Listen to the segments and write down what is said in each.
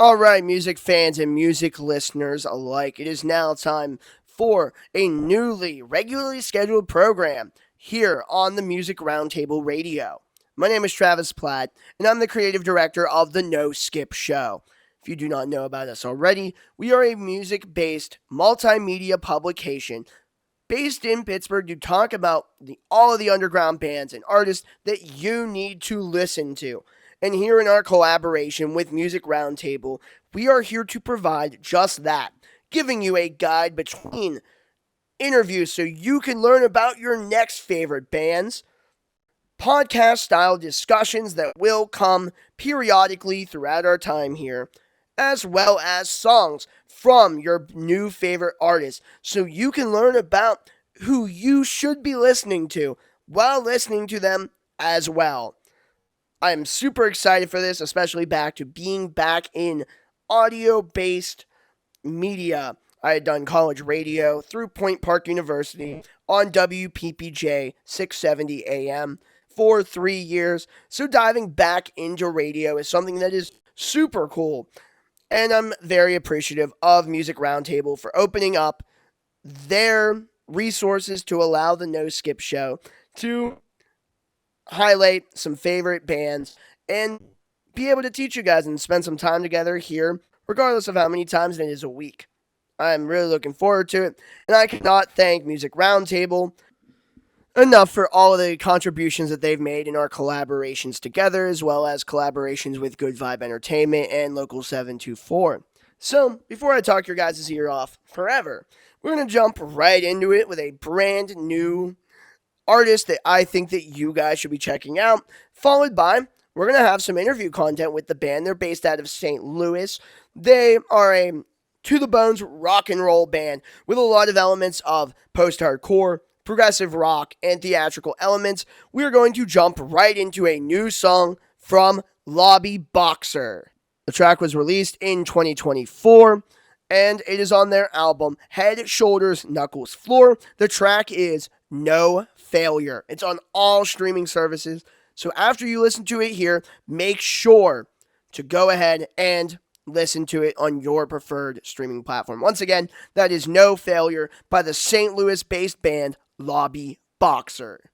All right, music fans and music listeners alike, it is now time for a newly regularly scheduled program here on the Music Roundtable Radio. My name is Travis Platt, and I'm the creative director of the No Skip Show. If you do not know about us already, we are a music-based multimedia publication based in Pittsburgh to talk about all of the underground bands and artists that you need to listen to. And here in our collaboration with Music Roundtable, we are here to provide just that, giving you a guide between interviews so you can learn about your next favorite bands, podcast-style discussions that will come periodically throughout our time here, as well as songs from your new favorite artists so you can learn about who you should be listening to while listening to them as well. I am super excited for this, especially being back in audio-based media. I had done college radio through Point Park University on WPPJ 670 AM for 3 years. So diving back into radio is something that is super cool. And I'm very appreciative of Music Roundtable for opening up their resources to allow the No Skip Show to highlight some favorite bands and be able to teach you guys and spend some time together here, regardless of how many times it is a week. I'm really looking forward to it, and I cannot thank Music Roundtable enough for all of the contributions that they've made in our collaborations together, as well as collaborations with Good Vibe Entertainment and Local 724. So, before I talk your guys' ear off forever, we're going to jump right into it with a brand new artist that I think that you guys should be checking out, followed by, we're going to have some interview content with the band. They're based out of St. Louis. They are a to-the-bones rock and roll band with a lot of elements of post-hardcore, progressive rock, and theatrical elements. We are going to jump right into a new song from Lobby Boxer. The track was released in 2024, and it is on their album Head, Shoulders, Knuckles, Floor. The track is No Failure. It's on all streaming services, so after you listen to it here, make sure to go ahead and listen to it on your preferred streaming platform. Once again, that is No Failure by the St. Louis-based band Lobby Boxer.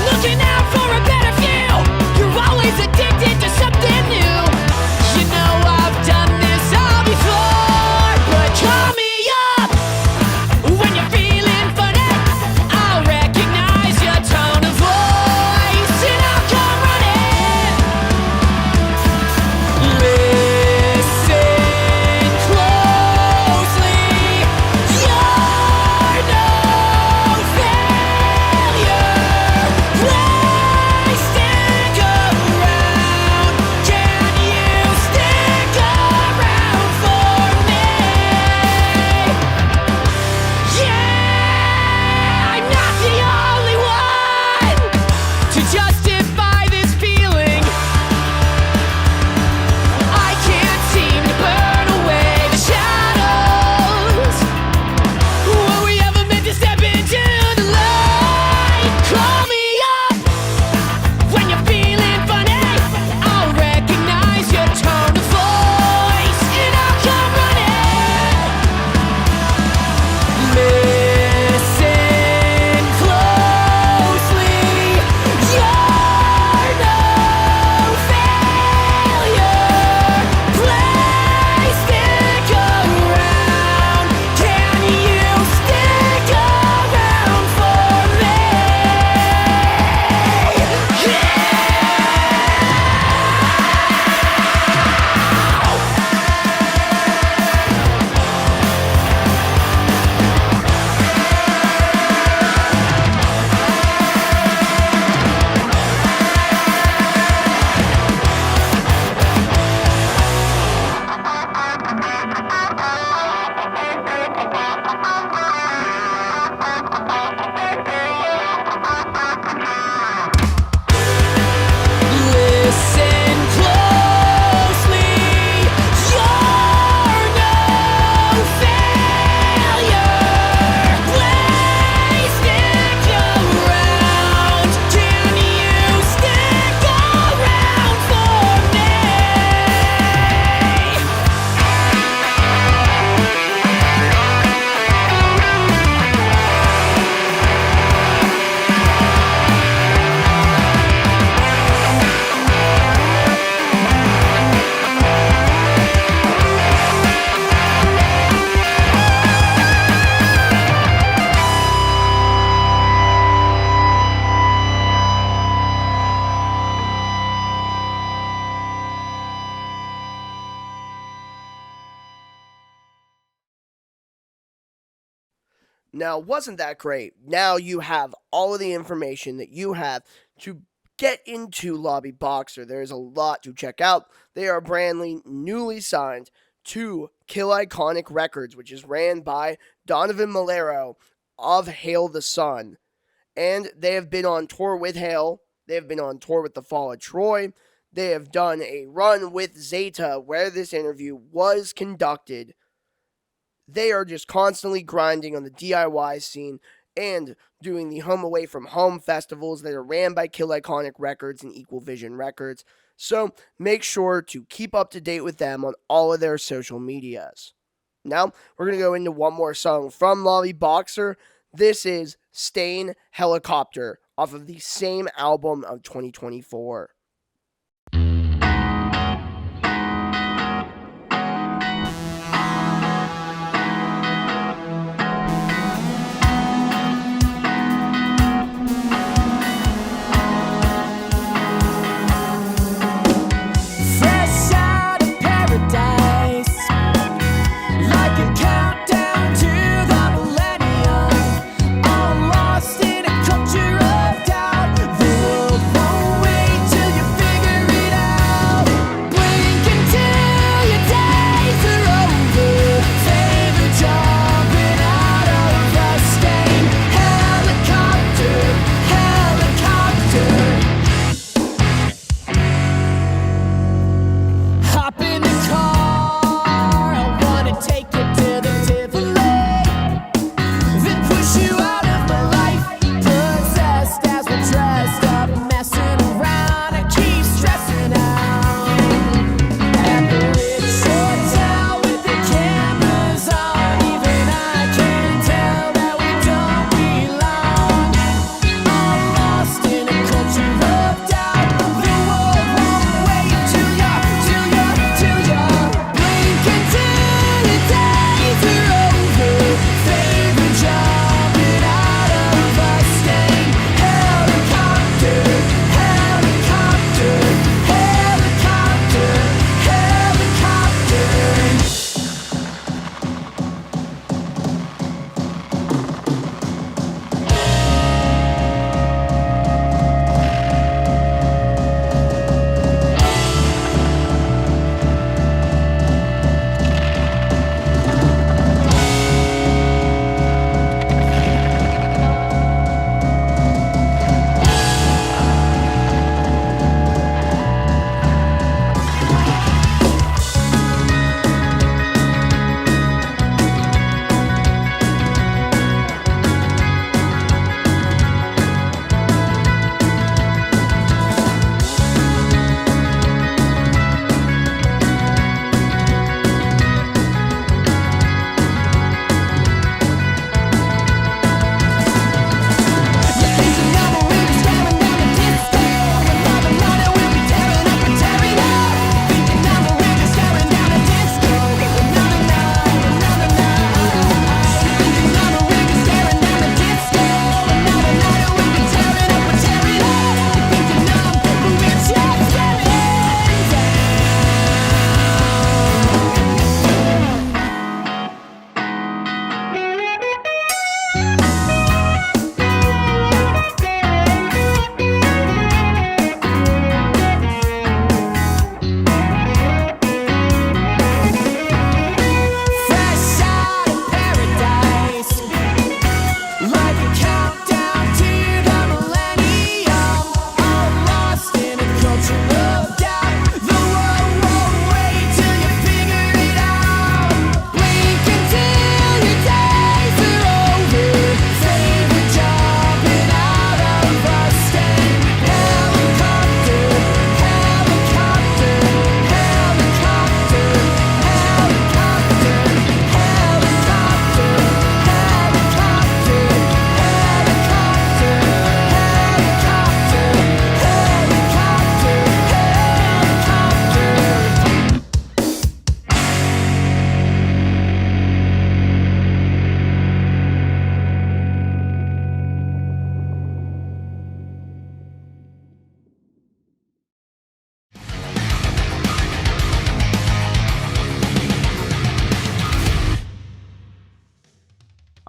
Looking out for a better view. You're always a Now, wasn't that great? Now you have all of the information that you have to get into Lobby Boxer. There's a lot to check out. They are brandly newly signed to Kill Iconic Records, which is ran by Donovan Malero of Hail the Sun. And they have been on tour with Hail. They have been on tour with The Fall of Troy. They have done a run with Zeta where this interview was conducted. They are just constantly grinding on the DIY scene and doing the Home Away from Home festivals that are ran by Kill Iconic Records and Equal Vision Records. So make sure to keep up to date with them on all of their social medias. Now, we're going to go into one more song from Lobby Boxer. This is Stain Helicopter off of the same album of 2024. Till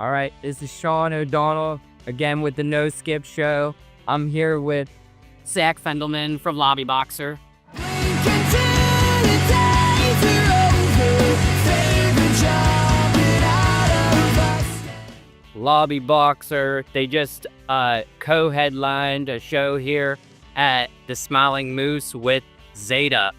All right, this is Sean O'Donnell, again with the No Skip Show. I'm here with Zach Fendelman from Lobby Boxer. Lobby Boxer. They just co-headlined a show here at the Smiling Moose with Zeta.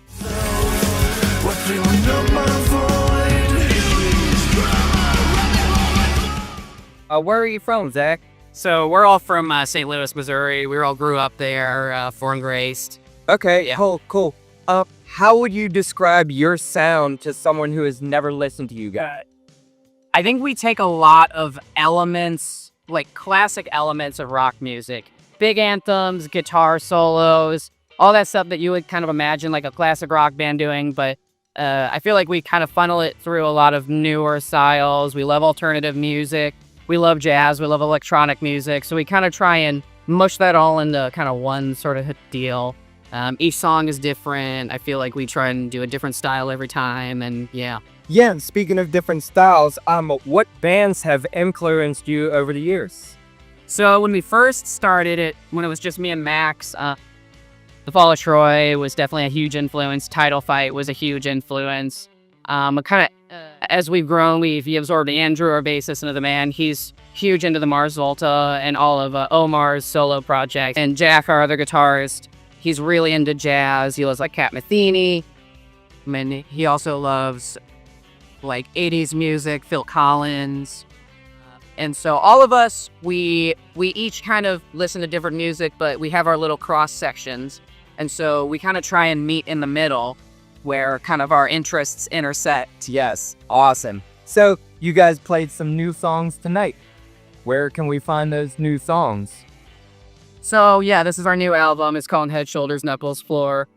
Where are you from, Zach? So we're all from St. Louis, Missouri. We all grew up there, born and raised. Okay, Yeah. cool. How would you describe your sound to someone who has never listened to you guys? I think we take a lot of elements, like classic elements of rock music. Big anthems, guitar solos, all that stuff that you would kind of imagine like a classic rock band doing, but I feel like we kind of funnel it through a lot of newer styles. We love alternative music. We love jazz. We love electronic music. So we kind of try and mush that all into kind of one sort of deal. Each song is different. I feel like we try and do a different style every time, and yeah. Yeah, speaking of different styles, what bands have influenced you over the years? So when we first started it, when it was just me and Max, The Fall of Troy was definitely a huge influence. Title Fight was a huge influence. As we've grown, we've absorbed Andrew, our bassist, into the band. He's huge into the Mars Volta and all of Omar's solo projects. And Jack, our other guitarist, he's really into jazz. He loves like Cat Metheny. I mean, he also loves like 80s music, Phil Collins. And so all of us, we each kind of listen to different music, but we have our little cross sections. And so we kind of try and meet in the middle where kind of our interests intersect. Yes, awesome. So you guys played some new songs tonight. Where can we find those new songs? So yeah, this is our new album. It's called Head, Shoulders, Knuckles, Floor.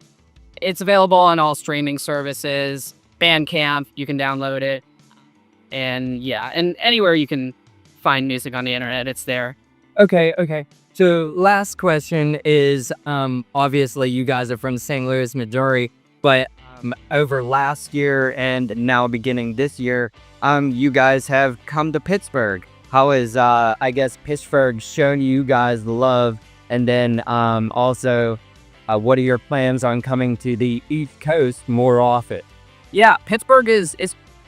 It's available on all streaming services. Bandcamp, you can download it. And yeah, and anywhere you can find music on the internet, it's there. Okay. So last question is, obviously you guys are from St. Louis, Missouri, but over last year and now beginning this year, you guys have come to Pittsburgh. How has, Pittsburgh shown you guys the love? And then also, what are your plans on coming to the East Coast more often? Yeah, Pittsburgh is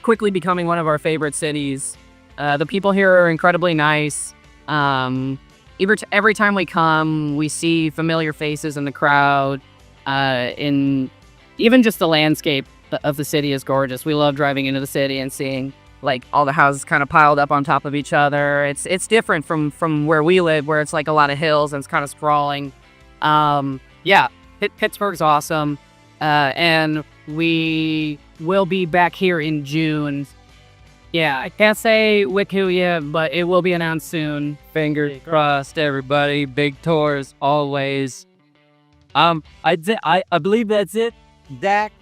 quickly becoming one of our favorite cities. The people here are incredibly nice. Every time we come, we see familiar faces in the crowd. In even just the landscape of the city is gorgeous. We love driving into the city and seeing like all the houses kind of piled up on top of each other. It's different from where we live, where it's like a lot of hills and it's kind of sprawling. Pittsburgh's awesome, and we will be back here in June. Yeah, I can't say who yet, but it will be announced soon. Fingers crossed, everybody. Big tours always. I believe that's it, Zach.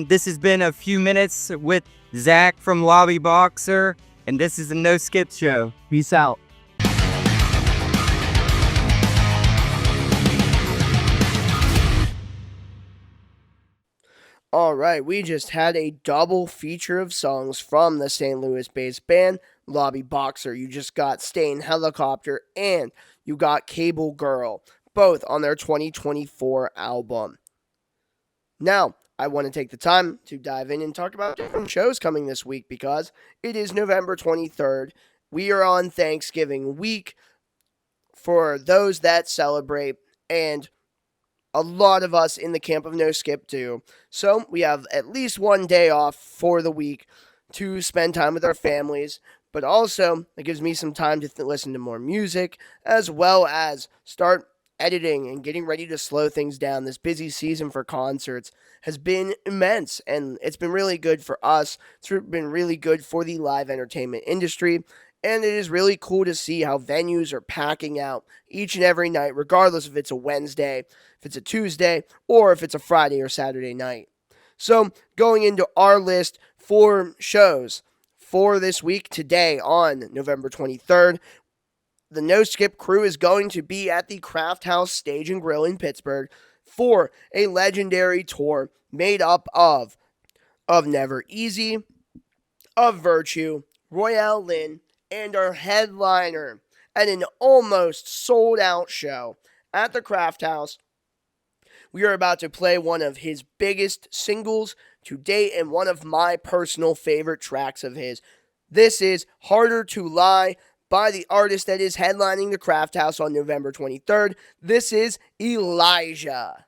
This has been a few minutes with Zach from Lobby Boxer, and this is the No Skip Show. Peace out. All right, we just had a double feature of songs from the St. Louis-based band Lobby Boxer. You just got Stain Helicopter and you got Cable Girl, both on their 2024 album. Now, I want to take the time to dive in and talk about different shows coming this week because it is November 23rd. We are on Thanksgiving week for those that celebrate, and a lot of us in the camp of No Skip do. So we have at least one day off for the week to spend time with our families, but also it gives me some time to listen to more music as well as start editing and getting ready to slow things down. This busy season for concerts has been immense, and it's been really good for us. It's been really good for the live entertainment industry, and it is really cool to see how venues are packing out each and every night, regardless if it's a Wednesday, if it's a Tuesday, or if it's a Friday or Saturday night. So, going into our list for shows for this week, today on November 23rd, the No Skip crew is going to be at the Craft House Stage and Grill in Pittsburgh for a legendary tour made up of Never Easy, of Virtue, Royale Lynn, and our headliner at an almost sold out show at the Craft House. We are about to play one of his biggest singles to date and one of my personal favorite tracks of his. This is Harder to Lie by the artist that is headlining the Craft House on November 23rd. This is Elijah.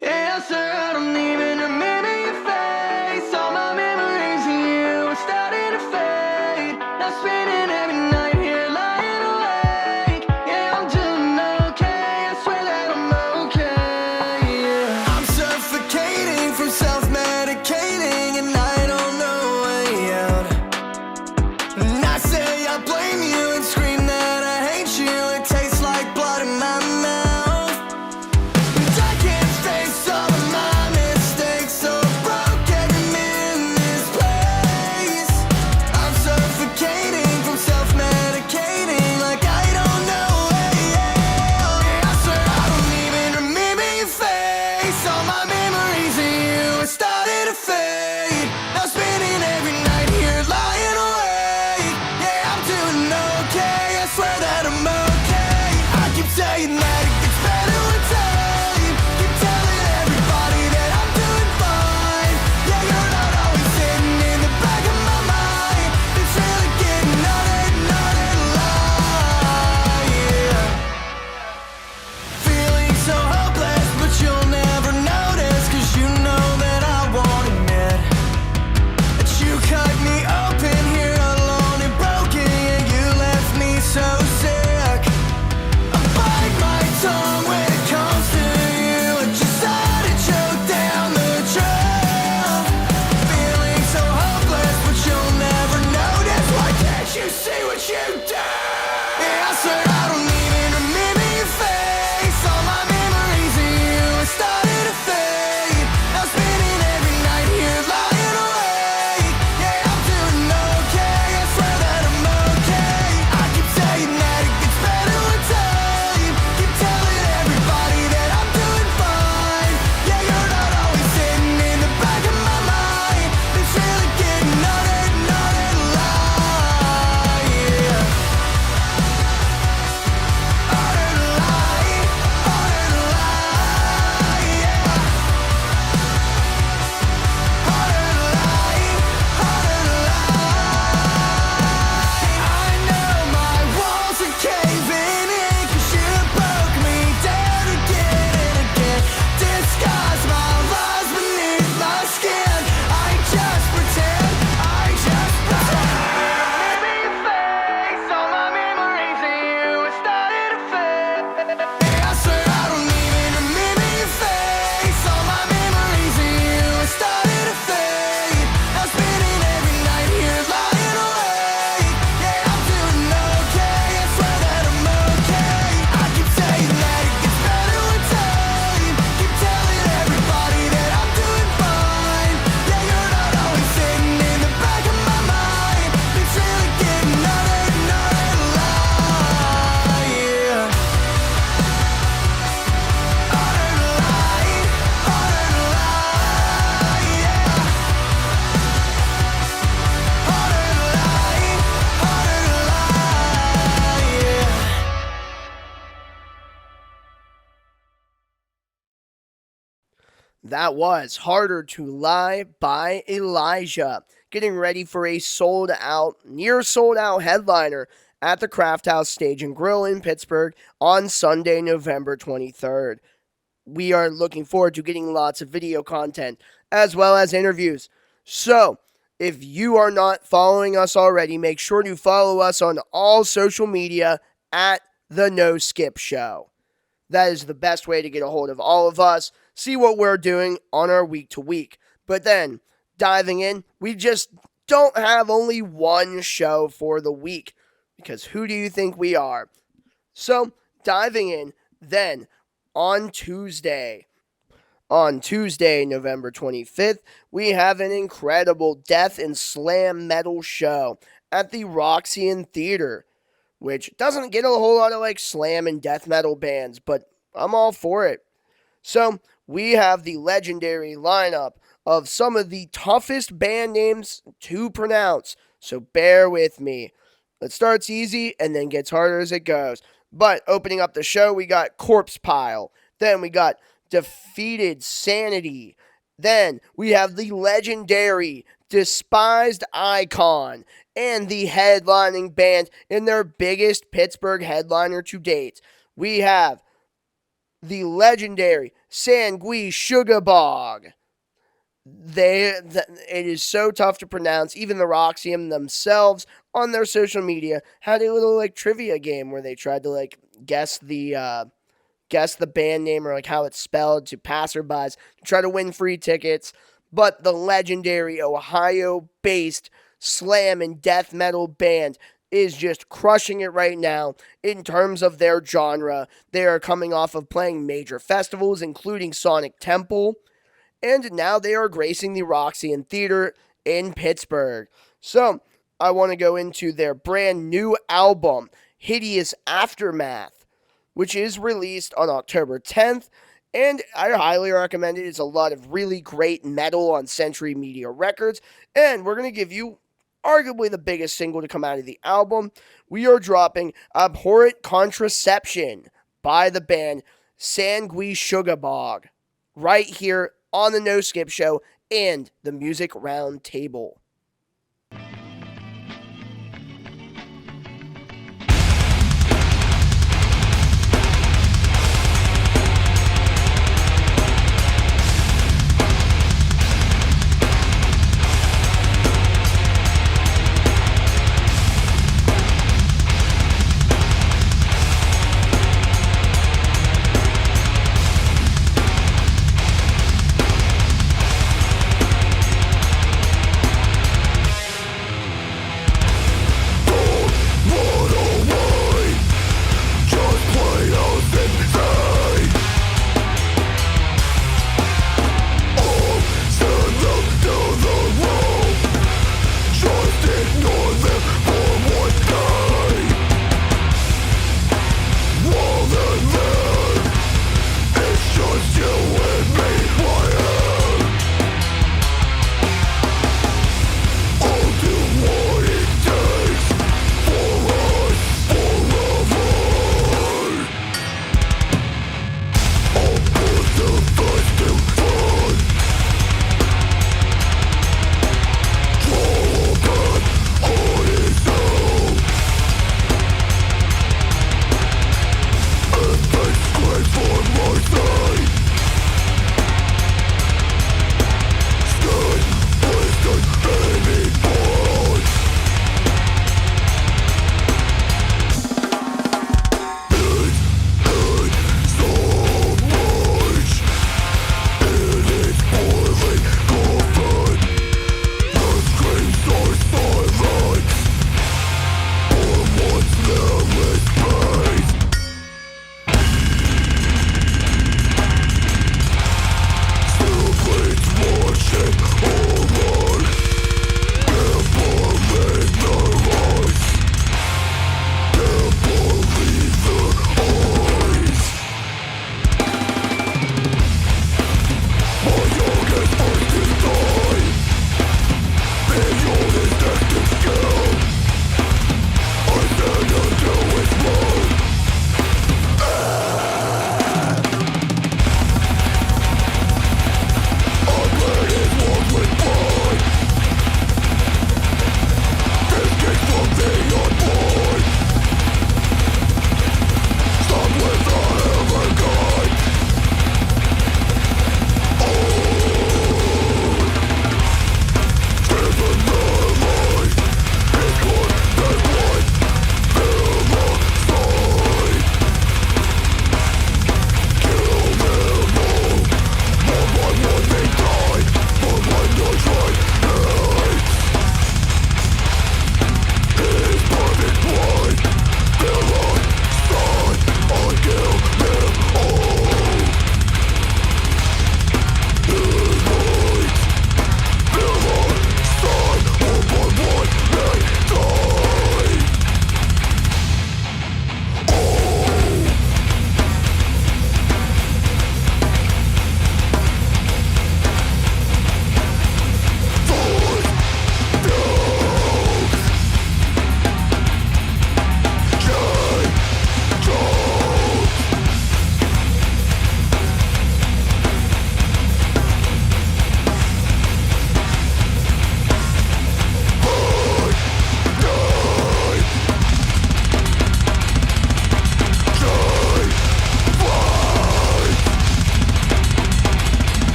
Yeah, sir, I don't even remember your face. All my memories of you are starting to fade. Now spending every night here lying awake. Yeah, I'm doing okay, I swear that I'm okay. Yeah. I'm suffocating from self-medicating and I don't know a way out. And I say I blame you and scream that I hate you. It tastes like blood in my mouth. That was Harder to Lie by Elijah, getting ready for a near sold out headliner at the Craft House Stage and Grill in Pittsburgh on Sunday, November 23rd. We are looking forward to getting lots of video content as well as interviews. So, if you are not following us already, make sure to follow us on all social media at The No Skip Show. That is the best way to get a hold of all of us, see what we're doing on our week to week. But then, diving in, we just don't have only one show for the week, because who do you think we are? So, diving in, then, on Tuesday, November 25th, we have an incredible death and slam metal show at the Roxy Theater, which doesn't get a whole lot of slam and death metal bands, but I'm all for it. So, we have the legendary lineup of some of the toughest band names to pronounce, so bear with me. It starts easy and then gets harder as it goes. But opening up the show, we got Corpse Pile. Then we got Defeated Sanity. Then we have the legendary Despised Icon and the headlining band in their biggest Pittsburgh headliner to date. We have the legendary Sangui Sugarbog. It is so tough to pronounce. Even the Roxyum themselves on their social media had a little like trivia game where they tried to like guess the band name or like how it's spelled to passerbys to try to win free tickets. But the legendary Ohio-based slam and death metal band is just crushing it right now in terms of their genre. They are coming off of playing major festivals, including Sonic Temple, and now they are gracing the Roxy Theater in Pittsburgh. So, I want to go into their brand new album, Hideous Aftermath, which is released on October 10th, and I highly recommend it. It's a lot of really great metal on Century Media Records, and we're going to give you arguably the biggest single to come out of the album. We are dropping Abhorrent Contraception by the band Sangui Sugarbog right here on the No Skip Show and the Music Roundtable.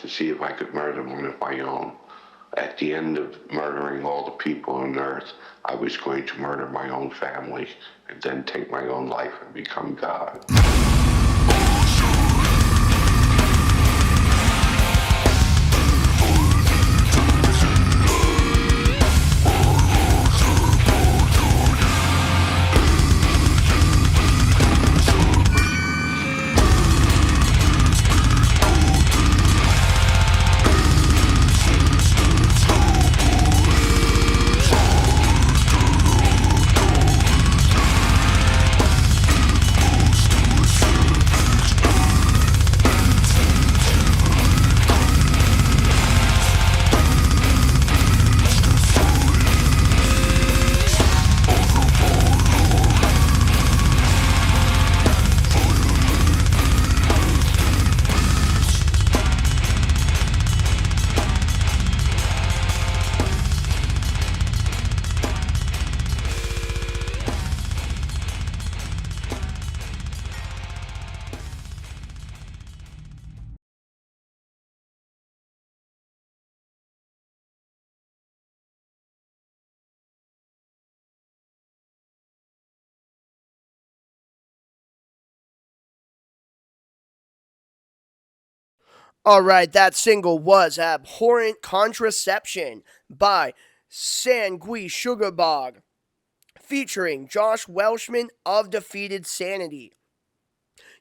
to see if I could murder one of my own. At the end of murdering all the people on earth, I was going to murder my own family and then take my own life and become God. All right, that single was Abhorrent Contraception by Sangui Sugarbog, featuring Josh Welshman of Defeated Sanity.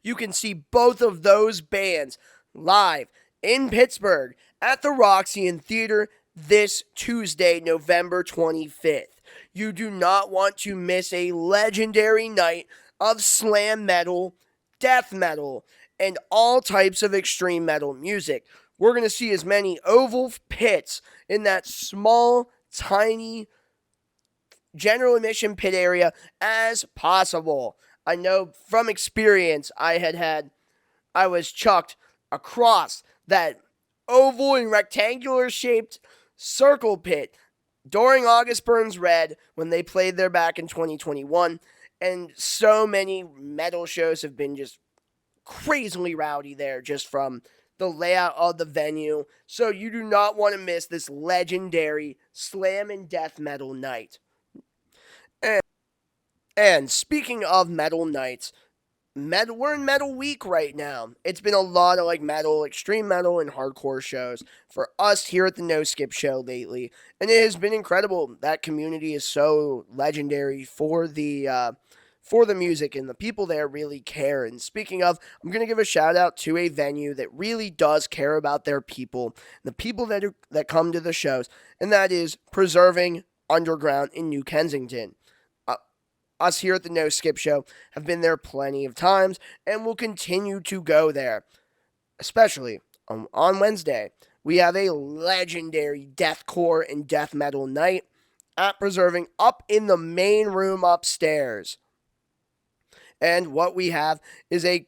You can see both of those bands live in Pittsburgh at the Roxy Theater this Tuesday, November 25th. You do not want to miss a legendary night of slam metal, death metal, and all types of extreme metal music. We're going to see as many oval pits in that small, tiny general admission pit area as possible. I know from experience I was chucked across that oval and rectangular shaped circle pit during August Burns Red when they played there back in 2021, and so many metal shows have been just crazily rowdy there just from the layout of the venue. So you do not want to miss this legendary slam and death metal night. And speaking of metal nights, we're in Metal Week right now. It's been a lot of metal, extreme metal, and hardcore shows for us here at the No Skip Show lately, and it has been incredible. That community is so legendary for the music, and the people there really care. And speaking of, I'm gonna give a shout out to a venue that really does care about their people, the people that come to the shows, and that is Preserving Underground in New Kensington. Us here at the No Skip Show have been there plenty of times and will continue to go there, especially on Wednesday. We have a legendary deathcore and death metal night at Preserving up in the main room upstairs. And what we have is a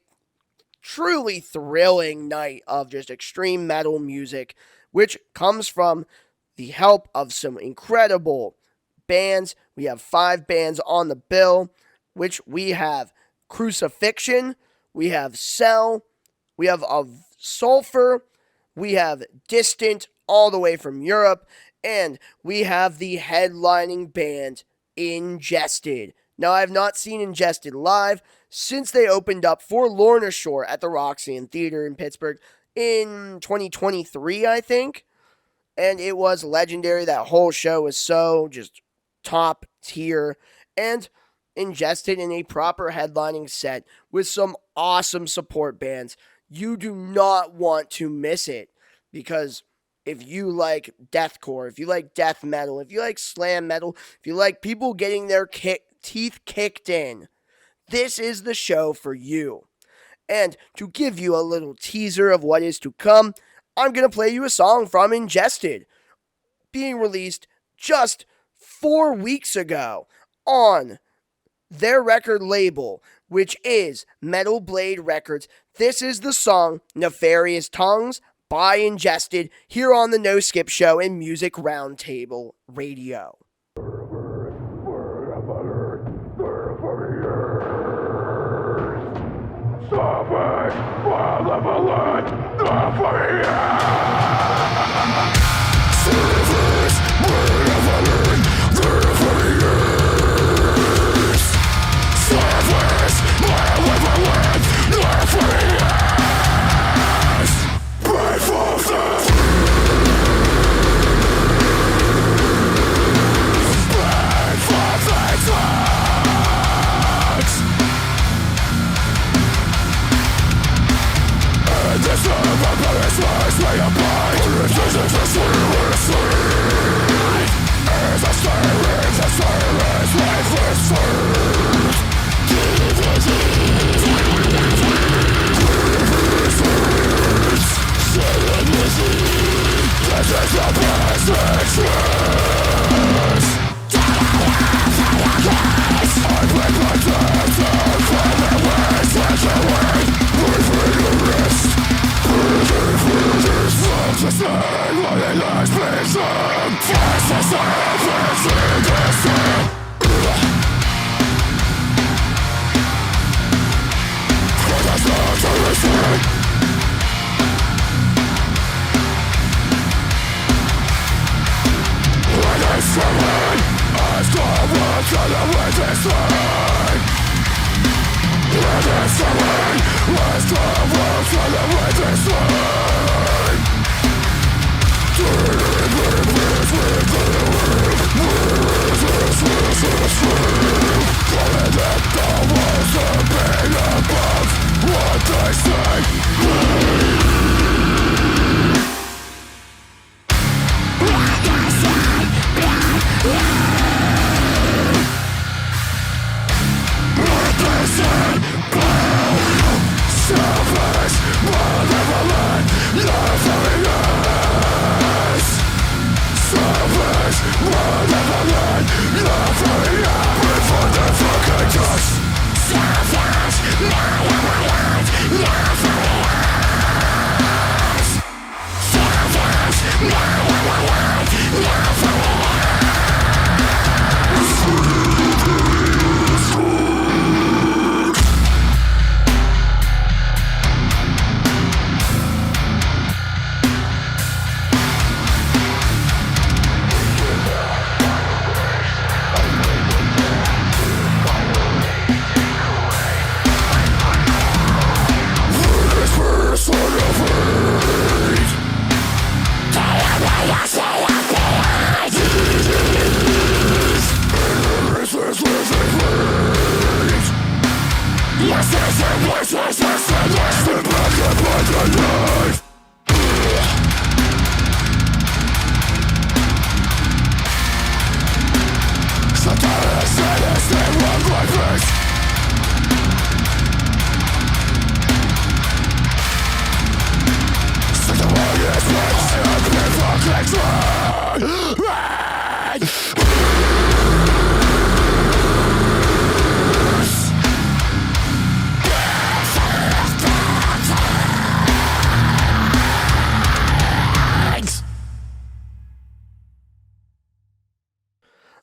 truly thrilling night of just extreme metal music, which comes from the help of some incredible bands. We have 5 bands on the bill, which we have Crucifixion, we have Cell, we have Of Sulfur, we have Distant all the way from Europe, and we have the headlining band Ingested. Now, I have not seen Ingested live since they opened up for Lorna Shore at the Roxy Theater in Pittsburgh in 2023, I think. And it was legendary. That whole show was so just top tier and Ingested in a proper headlining set with some awesome support bands. You do not want to miss it, because if you like deathcore, if you like death metal, if you like slam metal, if you like people getting their teeth kicked in, this is the show for you. And to give you a little teaser of what is to come, I'm going to play you a song from Ingested, being released just 4 weeks ago on their record label, which is Metal Blade Records. This is the song Nefarious Tongues by Ingested here on the No Skip Show and Music Roundtable Radio. Suffer,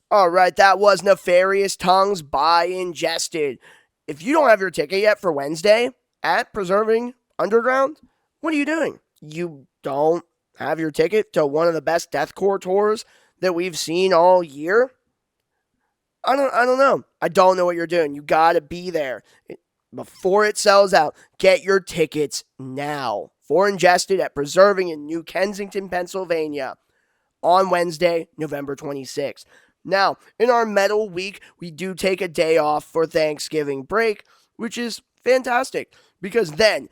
All right, that was Nefarious Tongues by Ingested. If you don't have your ticket yet for Wednesday at Preserving Underground, what are you doing? You don't have your ticket to one of the best deathcore tours that we've seen all year? I don't know. I don't know what you're doing. You got to be there before it sells out. Get your tickets now for Ingested at Preserving in New Kensington, Pennsylvania on Wednesday, November 26th. Now, in our metal week, we do take a day off for Thanksgiving break, which is fantastic because then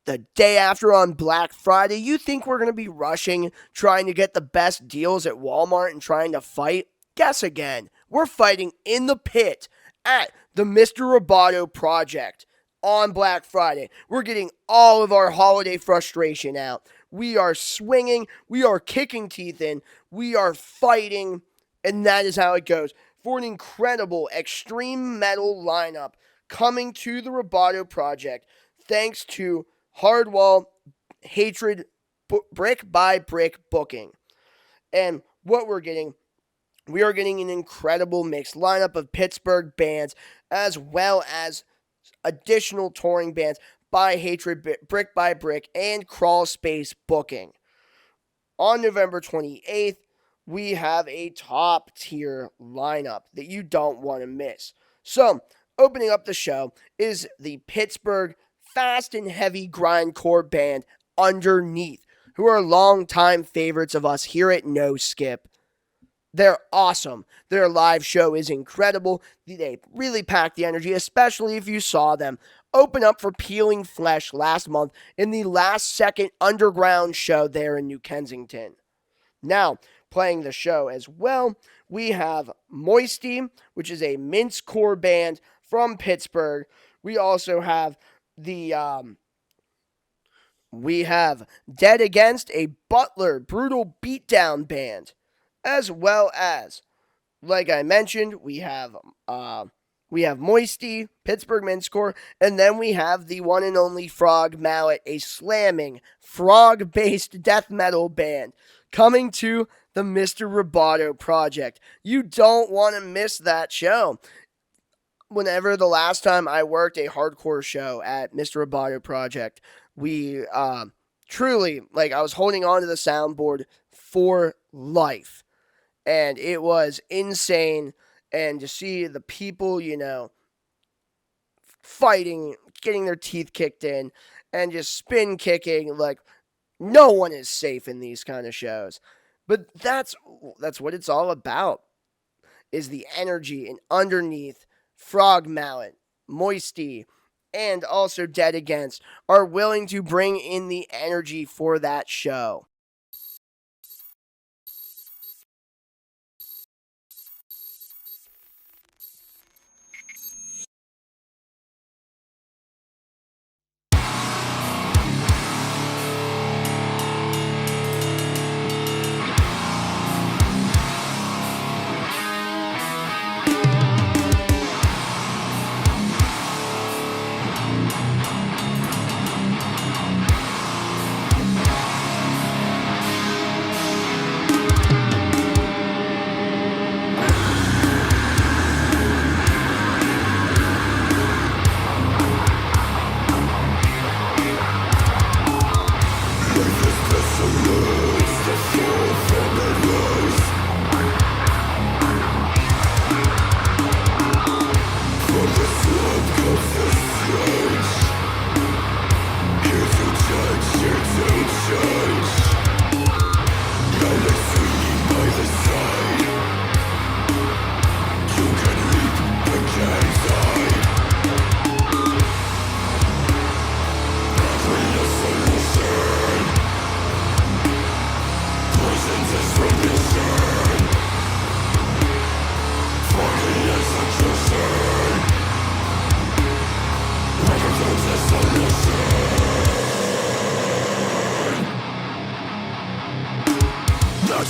the day after on Black Friday, you think we're going to be rushing, trying to get the best deals at Walmart and trying to fight? Guess again. We're fighting in the pit at the Mr. Roboto Project on Black Friday. We're getting all of our holiday frustration out. We are swinging. We are kicking teeth in. We are fighting. And that is how it goes for an incredible extreme metal lineup coming to the Roboto Project thanks to Hardwall Hatred Brick by Brick booking. And what we are getting an incredible mixed lineup of Pittsburgh bands as well as additional touring bands by Hatred Brick by Brick, and Crawl Space Booking. On November 28th, we have a top tier lineup that you don't want to miss. So, opening up the show is the Pittsburgh fast and heavy grindcore band Underneath, who are longtime favorites of us here at No Skip. They're awesome. Their live show is incredible. They really pack the energy, especially if you saw them open up for Peeling Flesh last month in the last second underground show there in New Kensington. Now, playing the show as well, we have Moisty, which is a mincecore band from Pittsburgh. We also have we have Dead Against, a Butler brutal beatdown band, as well as, like I mentioned, we have Moisty, Pittsburgh mincecore, and then we have the one and only Frog Mallet, a slamming frog-based death metal band coming to the Mr. Roboto Project. You don't want to miss that show. Whenever the last time I worked a hardcore show at Mr. Roboto Project, we truly, I was holding on to the soundboard for life. And it was insane. And to see the people, fighting, getting their teeth kicked in, and just spin kicking, no one is safe in these kind of shows. But that's what it's all about, is the energy. And Underneath, Frog Mallet, Moisty, and also Dead Against are willing to bring in the energy for that show.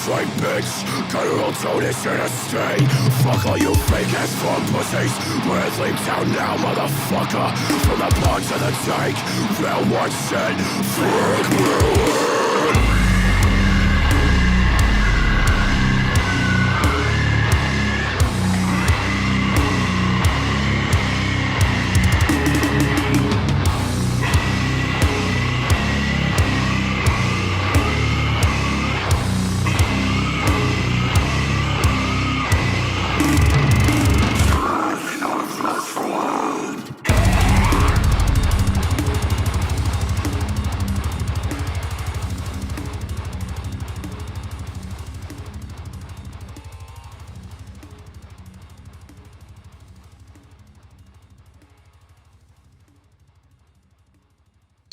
Right, bitch, got her old Totus in a state. Fuck all you fake ass fuck pussies. We're at Leap Town now, motherfucker. From the block to the tank, round one shit. Fuck Berlin.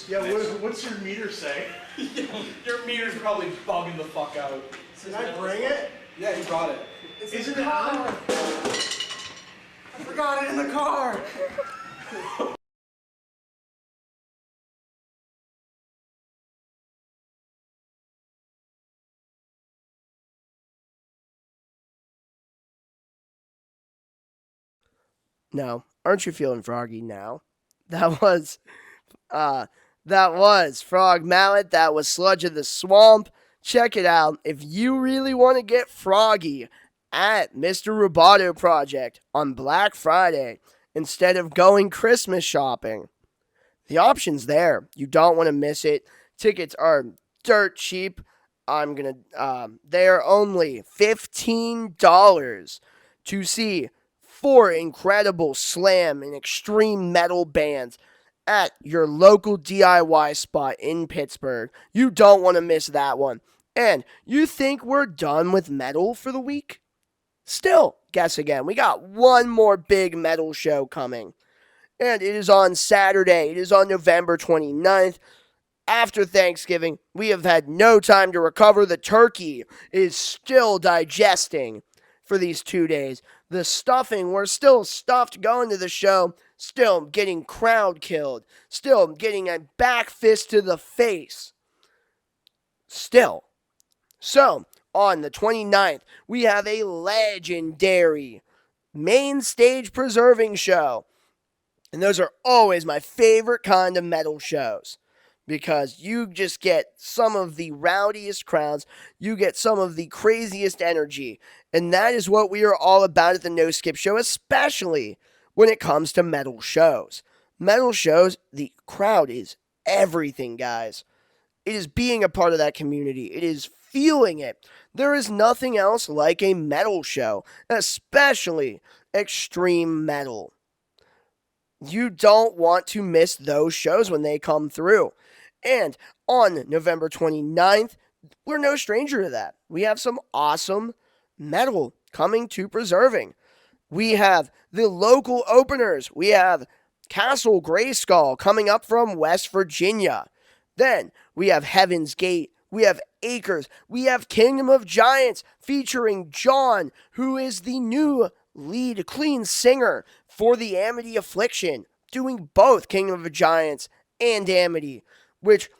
Yeah, what's your meter say? Your meter's probably bugging the fuck out. Did I bring it? Yeah, you brought it. Isn't it on? I forgot it in the car. No, aren't you feeling froggy now? That was Frog Mallet. That was Sludge of the Swamp. Check it out if you really want to get froggy at Mr. Roboto Project on Black Friday instead of going Christmas shopping. The option's there. You don't want to miss it. Tickets are dirt cheap. They're only $15 to see 4 incredible slam and extreme metal bands at your local DIY spot in Pittsburgh. You don't want to miss that one. And you think we're done with metal for the week? Still, guess again. We got one more big metal show coming. And it is on Saturday. It is on November 29th. After Thanksgiving, we have had no time to recover. The turkey is still digesting for these 2 days. The stuffing, we're still stuffed going to the show, still getting crowd killed, still getting a back fist to the face. Still. So, on the 29th, we have a legendary main stage preserving show. And those are always my favorite kind of metal shows, because you just get some of the rowdiest crowds, you get some of the craziest energy, and that is what we are all about at the No Skip Show, especially when it comes to metal shows. Metal shows, the crowd is everything, guys. It is being a part of that community. It is feeling it. There is nothing else like a metal show, especially extreme metal. You don't want to miss those shows when they come through. And on November 29th, we're no stranger to that. We have some awesome metal coming to Preserving. We have the local openers. We have Castle Grayskull coming up from West Virginia. Then we have Heaven's Gate. We have Acres. We have Kingdom of Giants featuring John, who is the new lead clean singer for the Amity Affliction, doing both Kingdom of Giants and Amity. Which,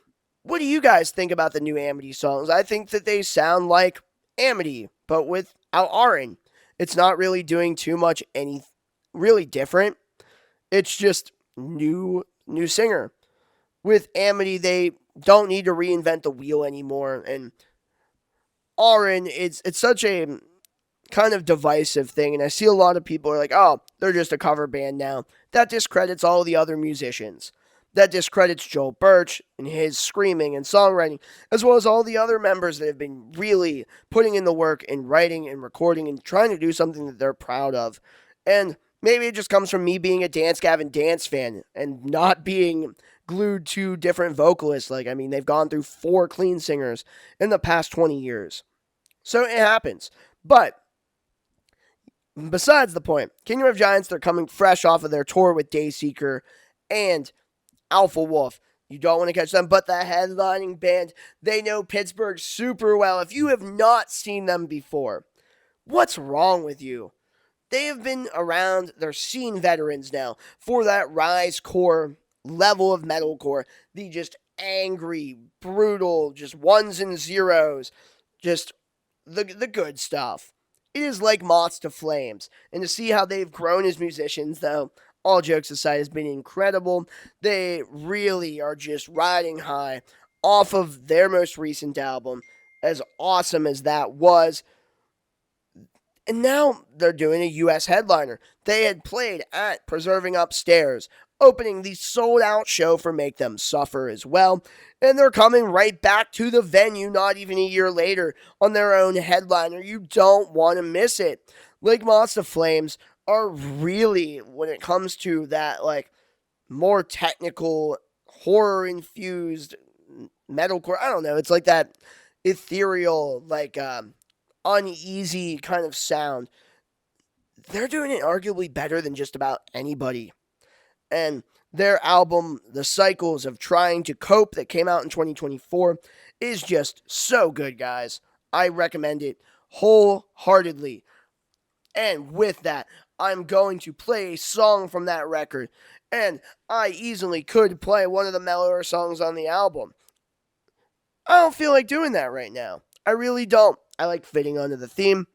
what do you guys think about the new Amity songs? I think that they sound like Amity, but without Aaron. It's not really doing too much any really different. It's just new singer. With Amity, they don't need to reinvent the wheel anymore. And Aaron, it's such a kind of divisive thing. And I see a lot of people are like, oh, they're just a cover band now. That discredits all the other musicians. That discredits Joel Birch and his screaming and songwriting, as well as all the other members that have been really putting in the work in writing and recording and trying to do something that they're proud of. And maybe it just comes from me being a Dance Gavin Dance fan and not being glued to different vocalists. They've gone through 4 clean singers in the past 20 years. So it happens. But besides the point, Kingdom of Giants, they're coming fresh off of their tour with Dayseeker and Alpha Wolf. You don't want to catch them, but the headlining band, they know Pittsburgh super well. If you have not seen them before, what's wrong with you? They have been around, they're scene veterans now for that rise core level of metalcore, the just angry, brutal, just ones and zeros, just the good stuff. It is like moths to flames, and to see how they've grown as musicians, though, all jokes aside, has been incredible. They really are just riding high off of their most recent album, as awesome as that was. And now they're doing a U.S. headliner. They had played at Preserving Upstairs, opening the sold-out show for Make Them Suffer as well. And they're coming right back to the venue not even a year later on their own headliner. You don't want to miss it. Like Moths to Flames are really, when it comes to that, more technical, horror-infused metalcore, I don't know, it's like that ethereal, uneasy kind of sound. They're doing it arguably better than just about anybody. And their album, The Cycles of Trying to Cope, that came out in 2024, is just so good, guys. I recommend it wholeheartedly. And with that, I'm going to play a song from that record. And I easily could play one of the mellower songs on the album. I don't feel like doing that right now. I really don't. I like fitting under the theme.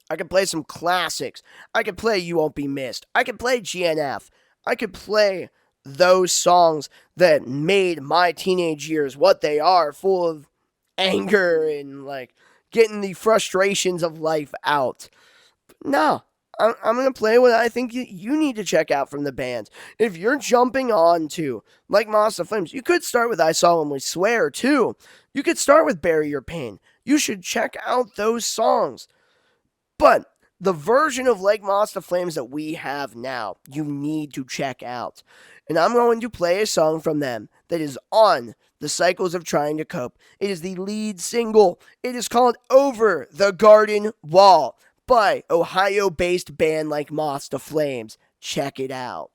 I could play some classics. I could play You Won't Be Missed. I could play GNF. I could play those songs that made my teenage years what they are, full of anger and getting the frustrations of life out. No, I'm going to play what I think you need to check out from the band. If you're jumping on to Like Moss to Flames, you could start with I Solemnly Swear, too. You could start with Bury Your Pain. You should check out those songs. But the version of Like Moss to Flames that we have now, you need to check out. And I'm going to play a song from them that is on The Cycles of Trying to Cope. It is the lead single. It is called Over the Garden Wall by Ohio-based band Like Moss to Flames. Check it out.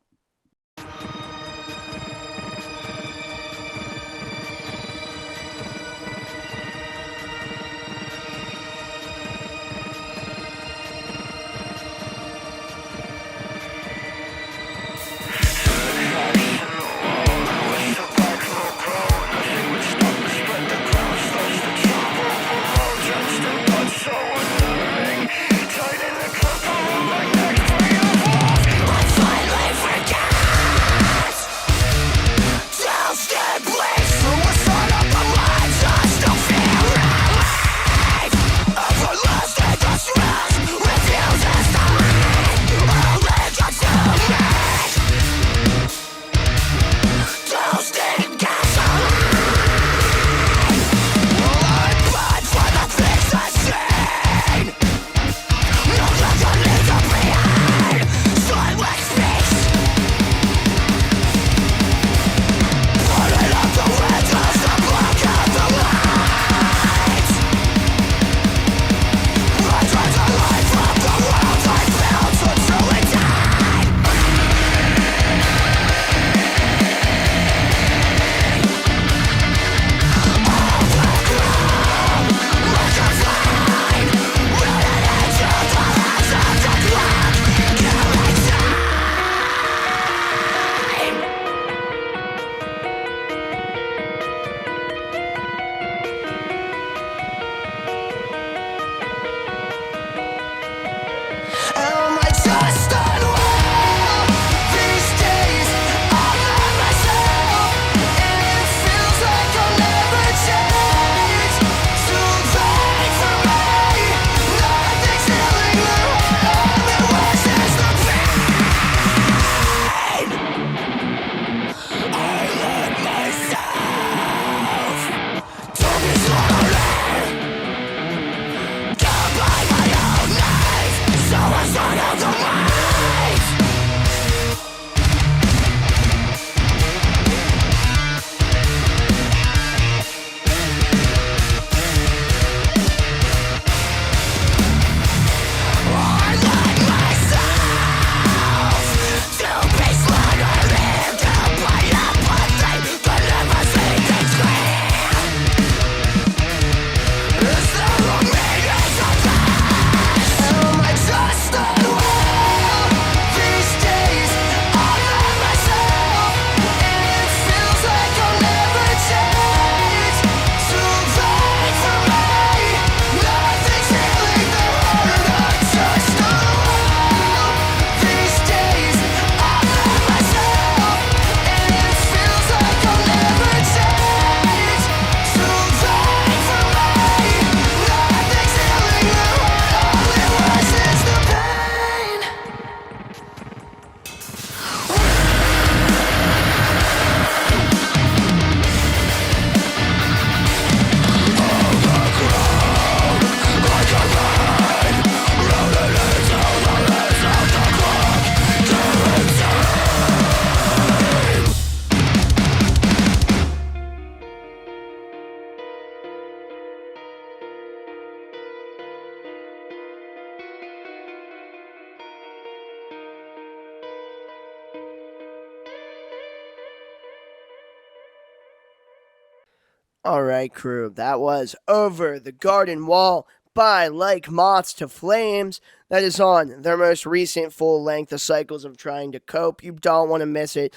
All right, crew. That was Over the Garden Wall by Like Moths to Flames. That is on their most recent full length, The Cycles of Trying to Cope. You don't want to miss it.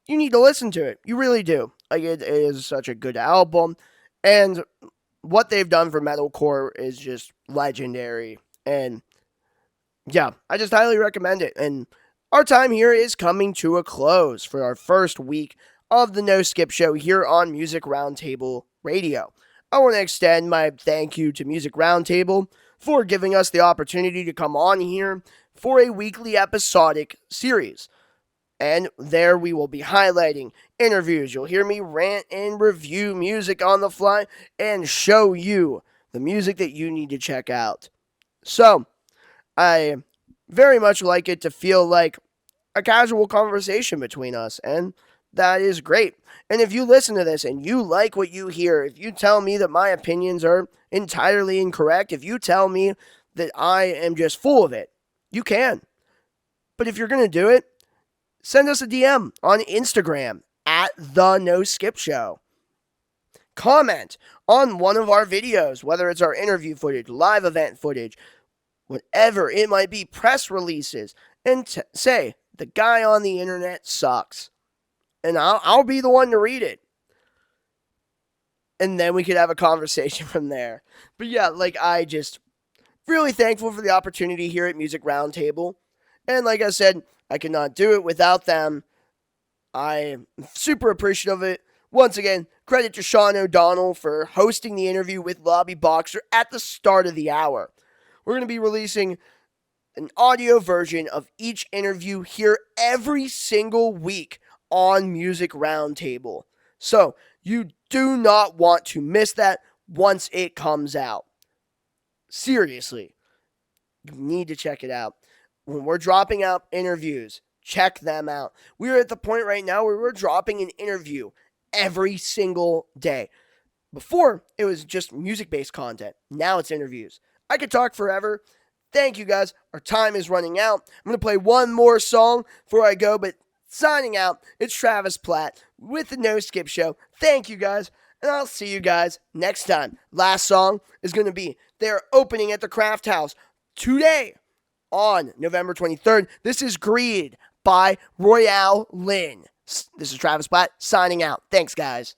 You need to listen to it. You really do. Like, it is such a good album. And what they've done for metalcore is just legendary. And yeah, I just highly recommend it. And our time here is coming to a close for our first week of the No Skip Show here on Music Roundtable Radio. I want to extend my thank you to Music Roundtable for giving us the opportunity to come on here for a weekly episodic series. And there we will be highlighting interviews. You'll hear me rant and review music on the fly and show you the music that you need to check out. So, I very much like it to feel like a casual conversation between us, and that is great. And if you listen to this and you like what you hear, if you tell me that my opinions are entirely incorrect, if you tell me that I am just full of it, you can. But if you're going to do it, send us a DM on Instagram at The No Skip Show. Comment on one of our videos, whether it's our interview footage, live event footage, whatever it might be, press releases, and say, the guy on the internet sucks. And I'll be the one to read it. And then we could have a conversation from there. But yeah, like, I just really thankful for the opportunity here at Music Roundtable. And like I said, I could not do it without them. I'm super appreciative of it. Once again, credit to Sean O'Donnell for hosting the interview with Lobby Boxer at the start of the hour. We're going to be releasing an audio version of each interview here every single week on Music Roundtable. So, you do not want to miss that once it comes out. Seriously, you need to check it out. When we're dropping out interviews, check them out. We're at the point right now where we're dropping an interview every single day. Before, it was just music-based content. Now it's interviews. I could talk forever. Thank you, guys. Our time is running out. I'm going to play one more song before I go, but signing out, it's Travis Platt with the No Skip Show. Thank you, guys, and I'll see you guys next time. Last song is going to be they're opening at the Craft House today on November 23rd. This is Greed by Royale Lynn. This is Travis Platt signing out. Thanks, guys.